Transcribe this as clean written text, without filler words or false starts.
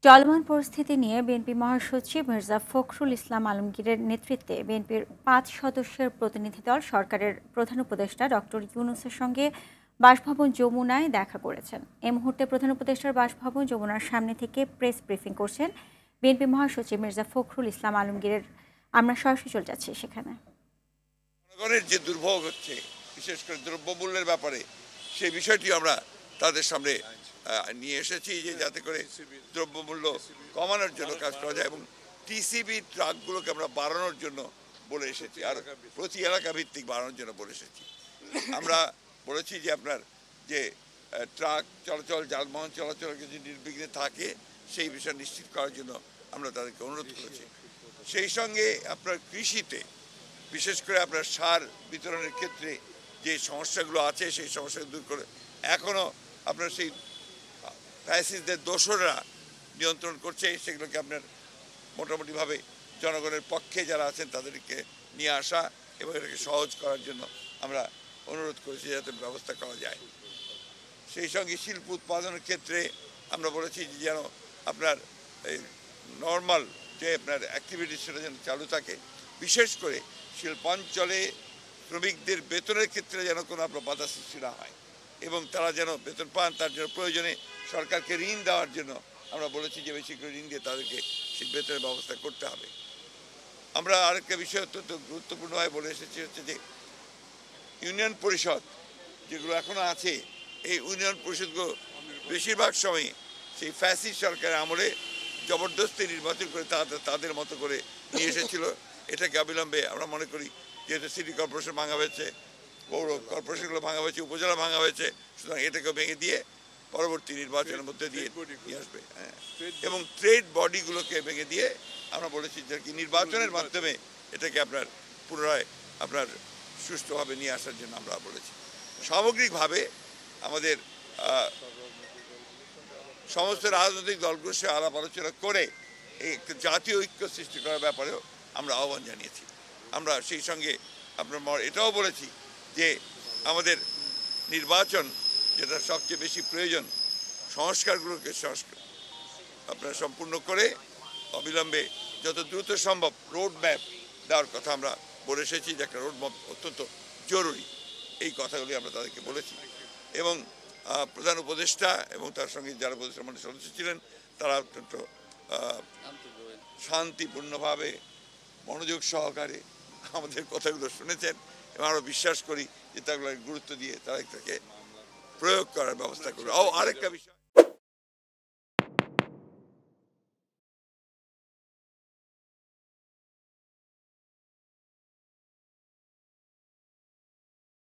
চলমান পরিস্থিতি নিয়ে বিএনপি মহাসচিব মির্জা ফখরুল ইসলাম আলমগীরের নেতৃত্বে বিএনপির ৫ সদস্যের প্রতিনিধি দল সরকারের প্রধান উপদেষ্টা ডক্টর ইউনূসের সঙ্গে বাসভবন যমুনায় দেখা করেছেন। এই মুহূর্তে প্রধান উপদেষ্টার বাসভবন যমুনার সামনে থেকে প্রেস ব্রিফিং করছেন বিএনপি মহাসচিব মির্জা ফখরুল ইসলাম আলমগীরের। আমরা সরাসরি চলে যাচ্ছি সেখানে। জনগণের যে দুর্ভোগ হচ্ছে, বিশেষ করে দ্রব্যমূল্যের ব্যাপারে, সেই বিষয়টি আমরা তাদের সামনে নিয়ে এসেছি যে যাতে করে দ্রব্যমূল্য কমানোর জন্য কাজ করা যায়, এবং টিসিবি ট্রাকগুলোকে আমরা বাড়ানোর জন্য বলে এসেছি, আর প্রতি এলাকা ভিত্তিক বাড়ানোর জন্য বলে এসেছি। আমরা বলেছি যে আপনার যে ট্রাক চলাচল, যানবাহন চলাচল যদি নির্বিঘ্নে থাকে সেই বিষয় নিশ্চিত করার জন্য আমরা তাদেরকে অনুরোধ করেছি। সেই সঙ্গে আপনার কৃষিতে বিশেষ করে আপনার সার বিতরণের ক্ষেত্রে যে সমস্যাগুলো আছে সেই সমস্যাগুলো দূর করে, এখনও আপনার সেই ফ্যাসিস্টদের দোসররা নিয়ন্ত্রণ করছে, সেগুলোকে আপনার মোটামুটিভাবে জনগণের পক্ষে যারা আছেন তাদেরকে নিয়ে আসা এবং এটাকে সহজ করার জন্য আমরা অনুরোধ করেছি যাতে ব্যবস্থা করা যায়। সেই সঙ্গে শিল্প উৎপাদনের ক্ষেত্রে আমরা বলেছি যে যেন আপনার এই নর্মাল যে আপনার অ্যাক্টিভিটি সেটা যেন চালু থাকে, বিশেষ করে শিল্পাঞ্চলে শ্রমিকদের বেতনের ক্ষেত্রে যেন কোনো আপনার বাধা সৃষ্টি না হয় এবং তারা যেন বেতন পান। তার জন্য প্রয়োজনে সরকারকে ঋণ দেওয়ার জন্য আমরা বলেছি যে বেশি করে ঋণ দিয়ে তাদেরকে সেই বেতনের ব্যবস্থা করতে হবে। আমরা আরেকটা বিষয় অত্যন্ত গুরুত্বপূর্ণভাবে বলে এসেছি হচ্ছে যে ইউনিয়ন পরিষদ যেগুলো এখনও আছে, এই ইউনিয়ন পরিষদগুলো বেশিরভাগ সময় সেই ফ্যাসিস্ট সরকারের আমলে জবরদস্তি নির্বাচন করে তাদের মতো করে নিয়ে এসেছিল। এটাকে অবিলম্বে আমরা মনে করি, যেহেতু সিটি কর্পোরেশন ভাঙা হয়েছে, পৌর কর্পোরেশনগুলো ভাঙা হয়েছে, উপজেলা ভাঙা হয়েছে, সুতরাং এটাকেও ভেঙে দিয়ে পরবর্তী নির্বাচনের মধ্যে দিয়ে আসবে। হ্যাঁ, এবং ট্রেড বডিগুলোকে ভেঙে দিয়ে আমরা বলেছি যে কি নির্বাচনের মাধ্যমে এটাকে আপনার পুনরায় আপনার সুষ্ঠুভাবে নিয়ে আসার জন্য আমরা বলেছি। সামগ্রিকভাবে আমাদের সমস্ত রাজনৈতিক দলগুলোর সাথে আলাপ আলোচনা করে এই জাতীয় ঐক্য সৃষ্টি করার ব্যাপারেও আমরা আহ্বান জানিয়েছি। আমরা সেই সঙ্গে আপনার এটাও বলেছি যে আমাদের নির্বাচন যেটা সবচেয়ে বেশি প্রয়োজন, সংস্কারগুলোকে আপনারা সম্পূর্ণ করে অবিলম্বে যত দ্রুত সম্ভব রোড ম্যাপ দেওয়ার কথা আমরা বলে এসেছি, যে একটা রোড ম্যাপ অত্যন্ত জরুরি। এই কথাগুলি আমরা তাদেরকে বলেছি এবং প্রধান উপদেষ্টা এবং তার সঙ্গে যারা উপদেষ্টা মণ্ডলীর সদস্য ছিলেন তারা অত্যন্ত শান্তিপূর্ণভাবে মনোযোগ সহকারে আমাদের কথাগুলো শুনেছেন এবং আমরা বিশ্বাস করি যে তাগুলো গুরুত্ব দিয়ে তারা এটাকে প্রয়োগ করার ব্যবস্থা করবে। আরেকটা বিষয়